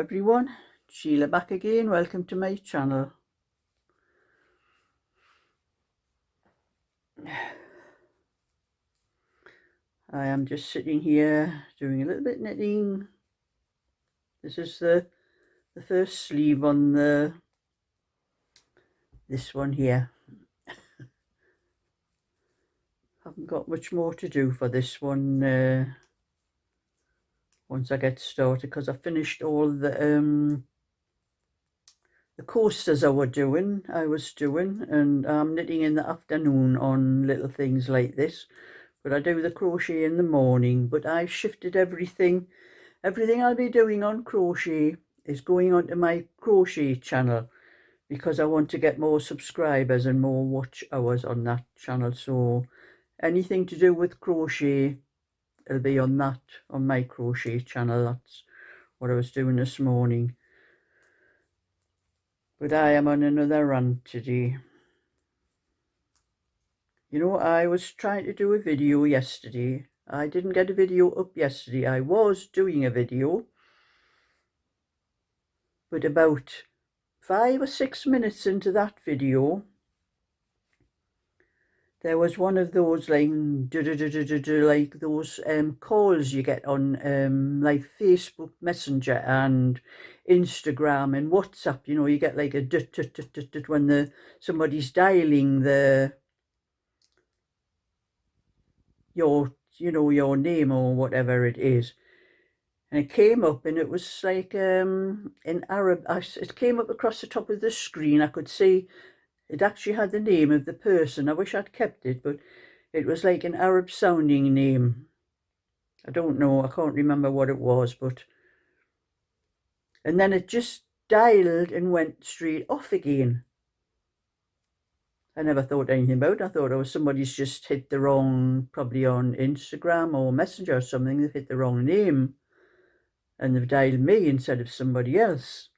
everyone, Sheila back again. Welcome to my channel. I am just sitting here doing a little bit knitting. This is the first sleeve on this one here. Haven't got much more to do for this one once I get started, because I finished all the coasters I was doing, and I'm knitting in the afternoon on little things like this. But I do the crochet in the morning. But I've shifted everything I'll be doing on crochet is going onto my crochet channel, because I want to get more subscribers and more watch hours on that channel. So anything to do with crochet, it'll be on my crochet channel. That's what I was doing this morning. But I am on another rant today. You know, I was trying to do a video yesterday. I didn't get a video up yesterday. I was doing a video, but about 5 or 6 minutes into that video, there was one of those like like those calls you get on like Facebook Messenger and Instagram and WhatsApp. You know, you get like a when somebody's dialing your name or whatever it is. And it came up, and it was like in Arab. It came up across the top of the screen. I could see it actually had the name of the person. I wish I'd kept it, but it was like an Arab sounding name. I don't know, I can't remember what it was, but and then it just dialed and went straight off again. I never thought anything about it. I thought it was somebody's just hit the wrong, probably on Instagram or Messenger or something, they've hit the wrong name and they've dialed me instead of somebody else.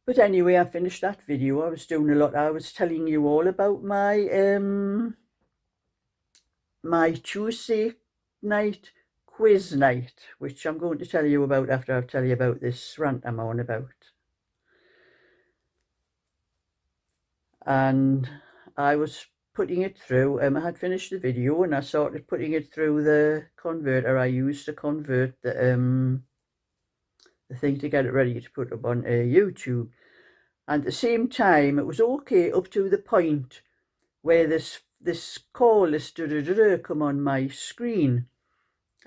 But anyway, I finished that video. I was doing a lot. I was telling you all about my my Tuesday night quiz night, which I'm going to tell you about after I tell you about this rant I'm on about. And I was putting it through. I had finished the video and I started putting it through the converter I used to convert the thing to get it ready to put up on YouTube. And at the same time, it was okay up to the point where this call, this come on my screen.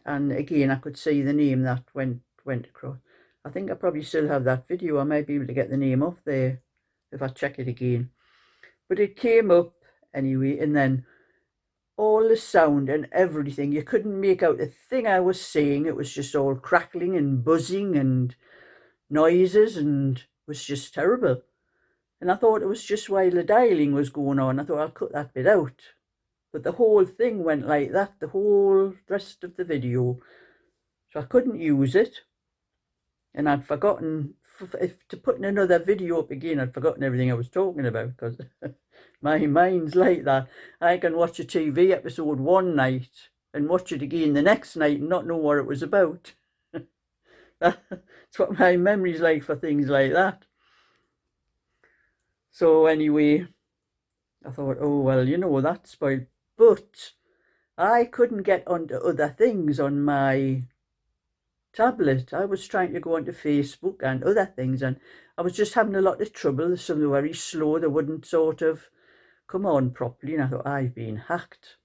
And again, I could see the name that went across. I think I probably still have that video. I might be able to get the name off there if I check it again. But it came up anyway, and then all the sound and everything, you couldn't make out a thing I was saying. It was just all crackling and buzzing and noises, and it was just terrible. And I thought it was just while the dialing was going on. I thought I'll cut that bit out. But the whole thing went like that, the whole rest of the video. So I couldn't use it. And I'd forgotten, to put in another video up again, I'd forgotten everything I was talking about, because my mind's like that. I can watch a TV episode one night and watch it again the next night and not know what it was about. That's what my memory's like for things like that. So anyway, I thought, oh, well, you know, that's spoiled. But I couldn't get onto other things on my tablet. I was trying to go onto Facebook and other things, and I was just having a lot of trouble. Some were very slow. They wouldn't sort of come on properly. And I thought, I've been hacked.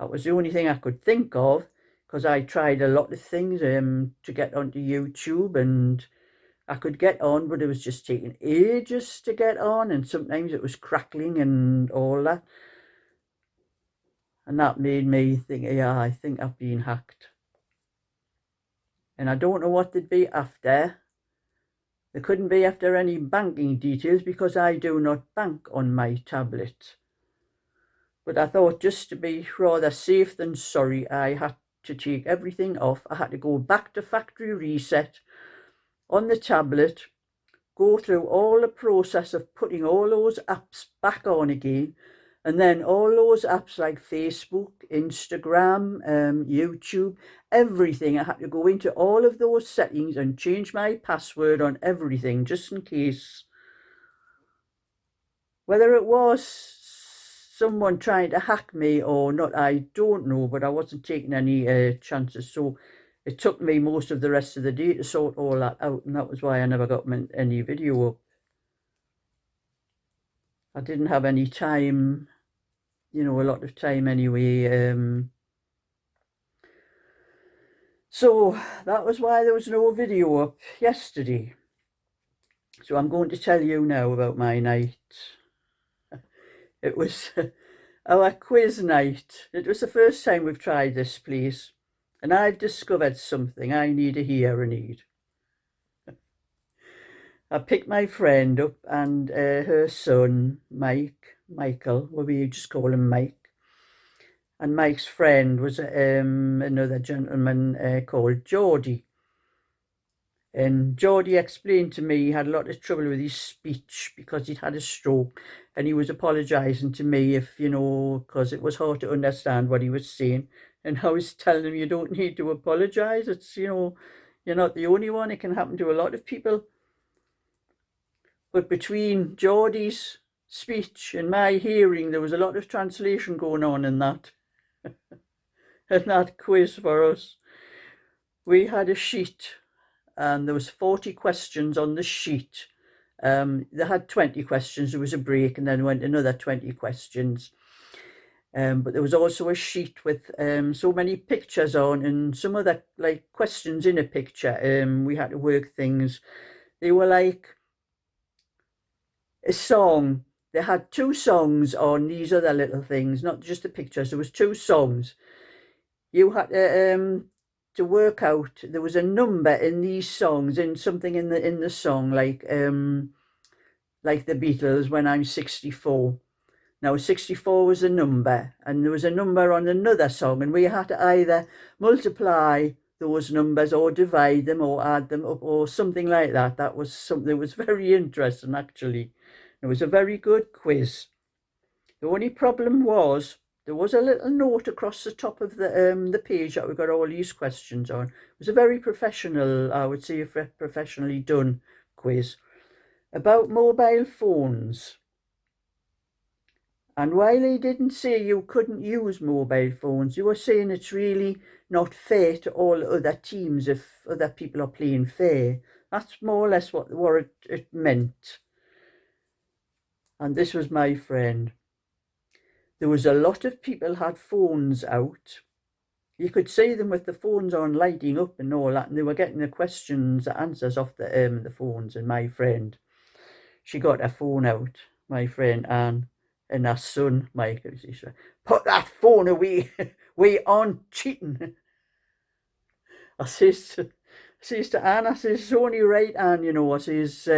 That was the only thing I could think of, because I tried a lot of things to get onto YouTube, and I could get on, but it was just taking ages to get on, and sometimes it was crackling and all that. And that made me think, yeah, I think I've been hacked. And I don't know what they'd be after. They couldn't be after any banking details, because I do not bank on my tablet. But I thought, just to be rather safe than sorry, I had to take everything off. I had to go back to factory reset on the tablet, go through all the process of putting all those apps back on again, And then all those apps like Facebook, Instagram, YouTube, everything, I had to go into all of those settings and change my password on everything, just in case. Whether it was someone trying to hack me or not, I don't know, but I wasn't taking any chances. So it took me most of the rest of the day to sort all that out, and that was why I never got any video up. I didn't have any time, a lot of time anyway. So that was why there was no video up yesterday. So I'm going to tell you now about my night. It was our quiz night. It was the first time we've tried this place, and I've discovered something I need a hearing aid. I picked my friend up and her son, Michael, we just call him Mike. And Mike's friend was another gentleman called Geordie. And Geordie explained to me he had a lot of trouble with his speech because he'd had a stroke, and he was apologising to me because it was hard to understand what he was saying. And I was telling him, you don't need to apologise. It's, you're not the only one. It can happen to a lot of people. But between Geordie's speech and my hearing, there was a lot of translation going on in that, in that quiz for us. We had a sheet, and there was 40 questions on the sheet. They had 20 questions, there was a break, and then went another 20 questions. But there was also a sheet with so many pictures on, and some of the questions in a picture. We had to work things. They were like a song. They had 2 songs on these other little things, not just the pictures. There was 2 songs. You had to work out. There was a number in these songs, in something in the song, like the Beatles, When I'm 64. Now 64 was a number, and there was a number on another song, and we had to either multiply those numbers or divide them or add them up or something like that. That was something that was very interesting, actually. It was a very good quiz. The only problem was there was a little note across the top of the page that we got all these questions on. It was a very professional, I would say, a professionally done quiz about mobile phones. And while they didn't say you couldn't use mobile phones, you were saying it's really not fair to all other teams if other people are playing fair. That's more or less what it meant. And this was my friend. There was a lot of people had phones out. You could see them with the phones on, lighting up and all that, and they were getting the questions, the answers off the phones. And my friend, she got her phone out, my friend Anne, and her son, Michael. She said, "Put that phone away, we aren't cheating." I says to Anne, I says, "It's only right, Anne, I says,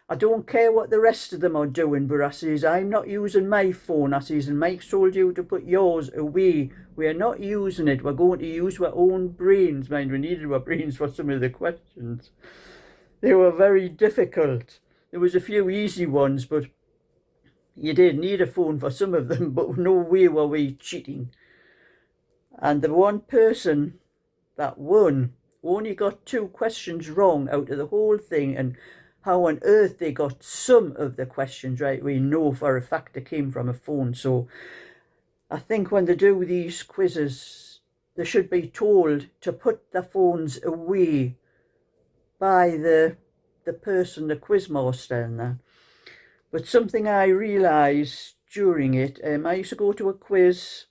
I don't care what the rest of them are doing, but I says, I'm not using my phone. I says, and Mike told you to put yours away. We're not using it. We're going to use our own brains." Mind, we needed our brains for some of the questions. They were very difficult. There was a few easy ones, but you did need a phone for some of them, but no way were we cheating. And the one person that won only got 2 questions wrong out of the whole thing, and how on earth they got some of the questions right, we know for a fact it came from a phone. So I think when they do these quizzes, they should be told to put the phones away by the person, the quizmaster and that. But something I realised during it, I used to go to a quiz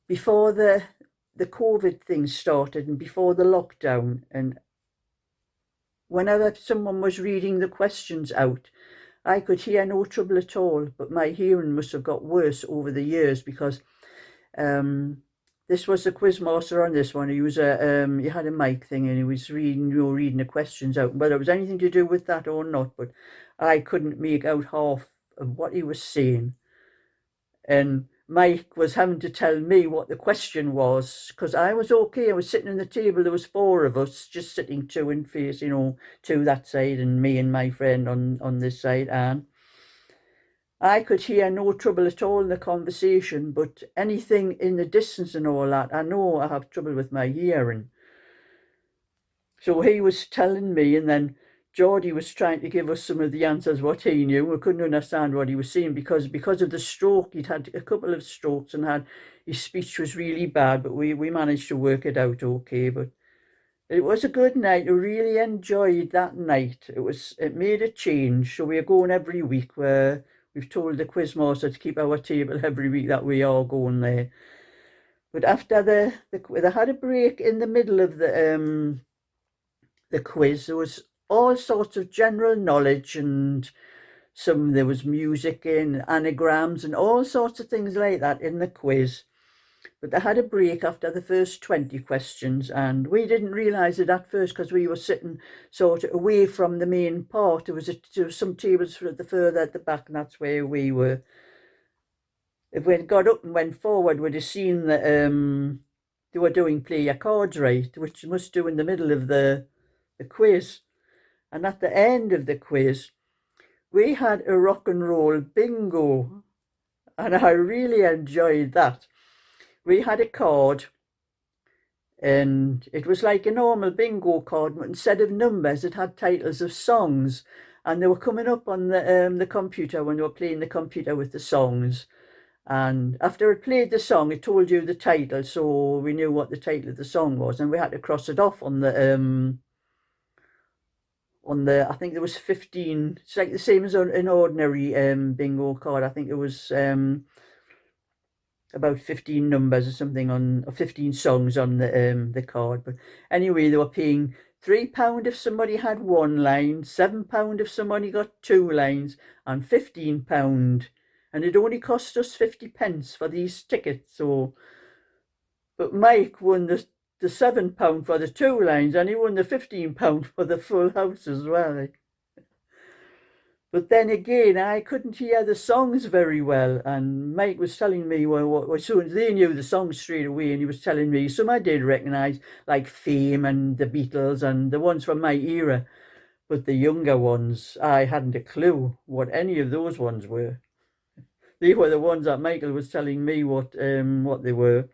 before the COVID thing started and before the lockdown, and whenever someone was reading the questions out, I could hear no trouble at all, but my hearing must have got worse over the years because this was the quizmaster on this one. He was he had a mic thing and he was reading the questions out, whether it was anything to do with that or not, but I couldn't make out half of what he was saying. And Mike was having to tell me what the question was, because I was okay. I was sitting in the table. There was 4 of us just sitting 2 in face, 2 that side and me and my friend on this side, Anne. I could hear no trouble at all in the conversation, but anything in the distance and all that, I know I have trouble with my hearing. So he was telling me, and then Geordie was trying to give us some of the answers what he knew. We couldn't understand what he was saying because of the stroke. He'd had a couple of strokes and had his speech was really bad, but we managed to work it out okay. But it was a good night. I really enjoyed that night. It made a change. So we are going every week. Where we've told the quizmaster to keep our table every week that we are going there. But after they had a break in the middle of the quiz. There was all sorts of general knowledge and there was music in anagrams and all sorts of things like that in the quiz. But they had a break after the first 20 questions, and we didn't realise it at first because we were sitting sort of away from the main part. There was some tables further at the back, and that's where we were. If we'd got up and went forward, we'd have seen that they were doing play your cards right, which you must do in the middle of the quiz. And at the end of the quiz, we had a rock and roll bingo, and I really enjoyed that. We had a card, and it was like a normal bingo card, but instead of numbers, it had titles of songs, and they were coming up on the computer when they were playing the computer with the songs. And after it played the song, it told you the title, so we knew what the title of the song was, and we had to cross it off on the I think there was 15. It's like the same as an ordinary bingo card. I think it was about 15 numbers or something or 15 songs on the card. But anyway, they were paying £3 if somebody had one line, £7 if somebody got two lines, and £15. And it only cost us 50 pence for these tickets. But Mike won the £7 for the two lines, and he won the £15 for the full house as well. But then again, I couldn't hear the songs very well, and Mike was telling me, well, so they knew the songs straight away, and he was telling me some I did recognise, like Fame and the Beatles and the ones from my era, but the younger ones, I hadn't a clue what any of those ones were. They were the ones that Michael was telling me what they were.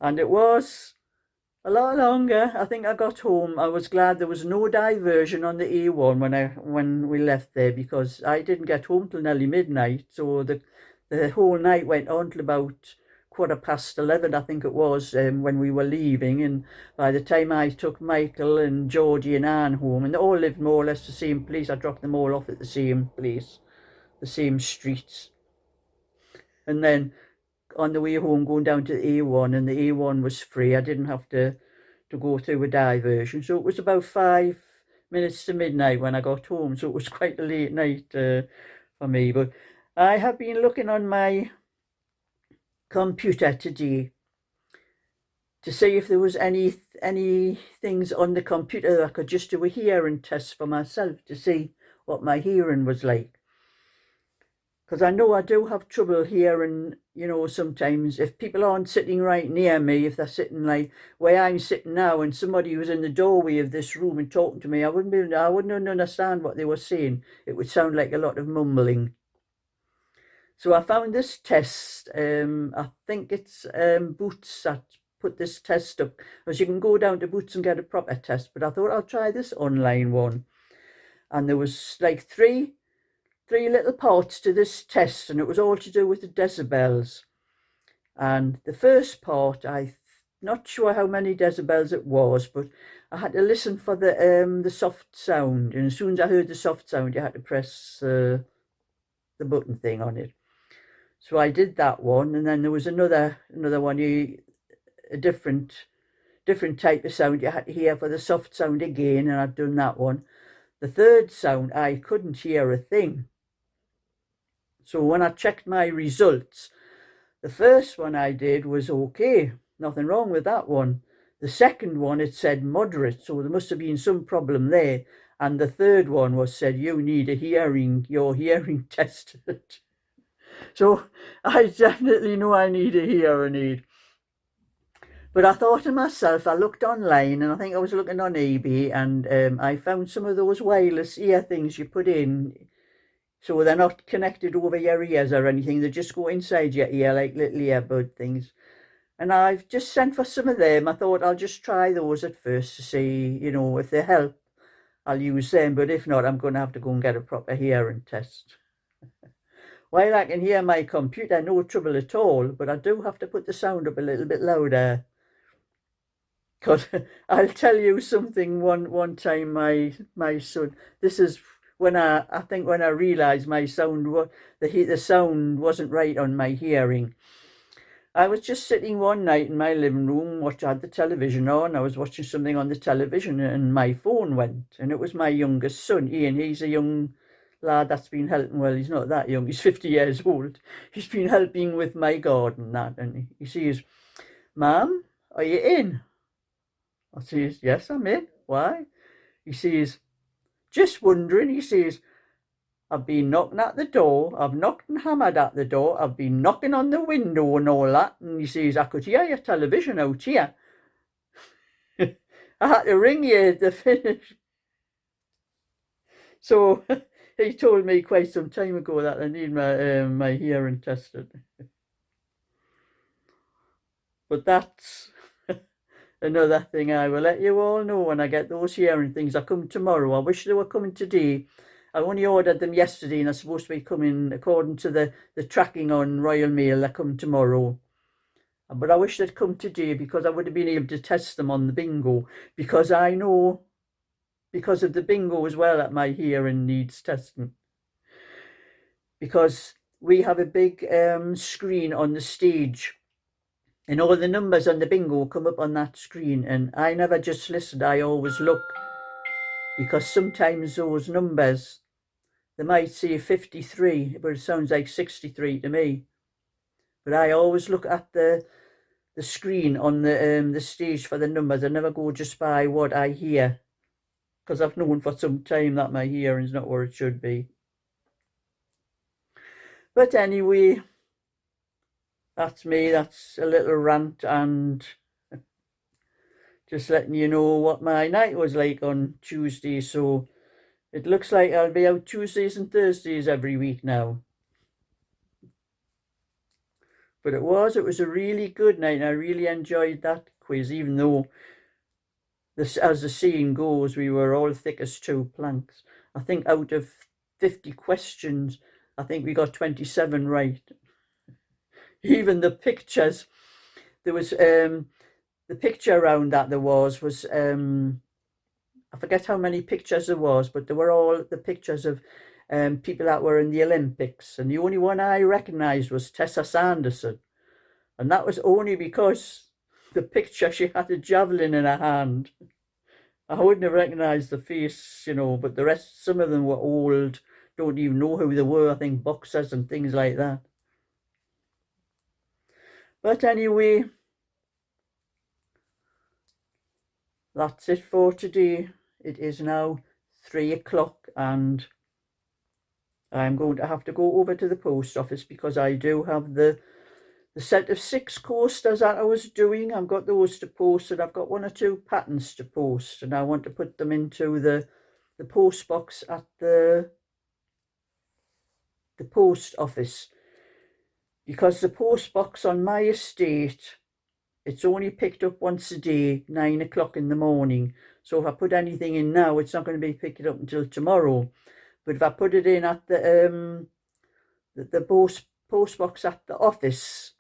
And it was a lot longer. I think I got home. I was glad there was no diversion on the A1 when we left there, because I didn't get home till nearly midnight. So the whole night went on till about 11:15, I think it was, when we were leaving. And by the time I took Michael and Georgie and Anne home, and they all lived more or less the same place, I dropped them all off at the same place, the same streets. And then on the way home, going down to the A1, and the A1 was free. I didn't have to go through a diversion. So it was about 5 minutes to midnight when I got home. So it was quite a late night for me. But I have been looking on my computer today to see if there was any things on the computer that I could just do a hearing test for myself to see what my hearing was like. Because I know I do have trouble hearing, sometimes if people aren't sitting right near me, if they're sitting like where I'm sitting now, and somebody was in the doorway of this room and talking to me, I wouldn't understand what they were saying. It would sound like a lot of mumbling. So I found this test. I think it's Boots that put this test up, because you can go down to Boots and get a proper test. But I thought I'll try this online one, and there was like three little parts to this test, and it was all to do with the decibels. And the first part, I'm not sure how many decibels it was, but I had to listen for the soft sound, and as soon as I heard the soft sound, you had to press the button thing on it. So I did that one, and then there was another one, a different type of sound you had to hear for the soft sound again, and I'd done that one. The third sound, I couldn't hear a thing. So when I checked my results, the first one I did was okay, nothing wrong with that one. The second one, it said moderate, so there must have been some problem there. And the third one said, you need your hearing tested. So I definitely know I need a hearing aid. But I thought to myself, I looked online, and I think I was looking on eBay, and I found some of those wireless ear things you put in So they're not connected over your ears or anything. They just go inside your ear like little earbud things. And I've just sent for some of them. I thought I'll just try those at first to see, you know, if they help, I'll use them. But if not, I'm going to have to go and get a proper hearing test. While I can hear my computer, no trouble at all, but I do have to put the sound up a little bit louder. Because I'll tell you something, one time my son, this is when I think when I realised my sound, the sound wasn't right on my hearing. I was just sitting one night in my living room, I had the television on, I was watching something on the television and my phone went, and it was my youngest son, Ian. He's a young lad that's been helping, well, he's not that young, he's 50 years old. He's been helping with my garden, that, and he says, "Mum, are you in?" I says, "Yes, I'm in. Why?" He says, "Just wondering," he says, "I've been knocking at the door, I've knocked and hammered at the door, I've been knocking on the window and all that." And he says, "I could hear your television out here." I had to ring you to finish. So he told me quite some time ago that I need my hearing tested. But that's another thing. I will let you all know when I get those hearing things. I come tomorrow. I wish they were coming today. I only ordered them yesterday and they're supposed to be coming according to the tracking on Royal Mail. They come tomorrow. But I wish they'd come today because I would have been able to test them on the bingo, because I know because of the bingo as well that my hearing needs testing. Because we have a big screen on the stage and all the numbers on the bingo come up on that screen, and I never just listen, I always look, because sometimes those numbers, they might say 53, but it sounds like 63 to me. But I always look at the screen on the stage for the numbers. I never go just by what I hear, because I've known for some time that my hearing's not where it should be. But anyway, that's me. That's a little rant, and just letting you know what my night was like on Tuesday. So it looks like I'll be out Tuesdays and Thursdays every week now. But it was a really good night, and I really enjoyed that quiz, even though, as the saying goes, we were all thick as two planks. I think out of 50 questions, I think we got 27 right. Even the pictures, there was the picture around that there was I forget how many pictures there was, but they were all the pictures of people that were in the Olympics, and the only one I recognised was Tessa Sanderson, and that was only because the picture, she had a javelin in her hand. I wouldn't have recognised the face, you know, but the rest, some of them were old, don't even know who they were, I think boxers and things like that. But anyway, that's it for today. It is now 3 o'clock and I'm going to have to go over to the post office because I do have the set of 6 coasters that I was doing. I've got those to post, and I've got 1 or 2 patterns to post, and I want to put them into the post box at the post office, because the post box on my estate, it's only picked up once a day, 9 o'clock in the morning. So if I put anything in now, it's not going to be picked up until tomorrow. But if I put it in at the post box at the office,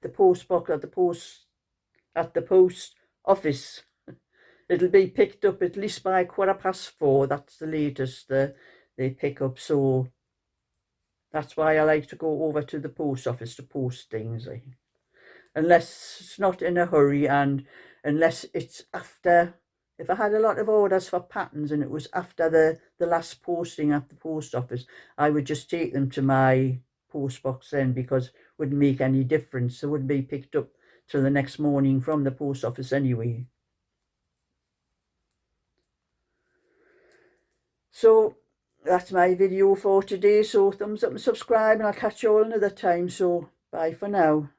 the post box at the post office, it'll be picked up at least by 4:15. That's the latest they pick up. So that's why I like to go over to the post office to post things, unless it's not in a hurry, and unless it's after, if I had a lot of orders for patterns and it was after the last posting at the post office, I would just take them to my post box then, because it wouldn't make any difference. They wouldn't be picked up till the next morning from the post office anyway. So that's my video for today. So thumbs up and subscribe, and I'll catch you all another time. So bye for now.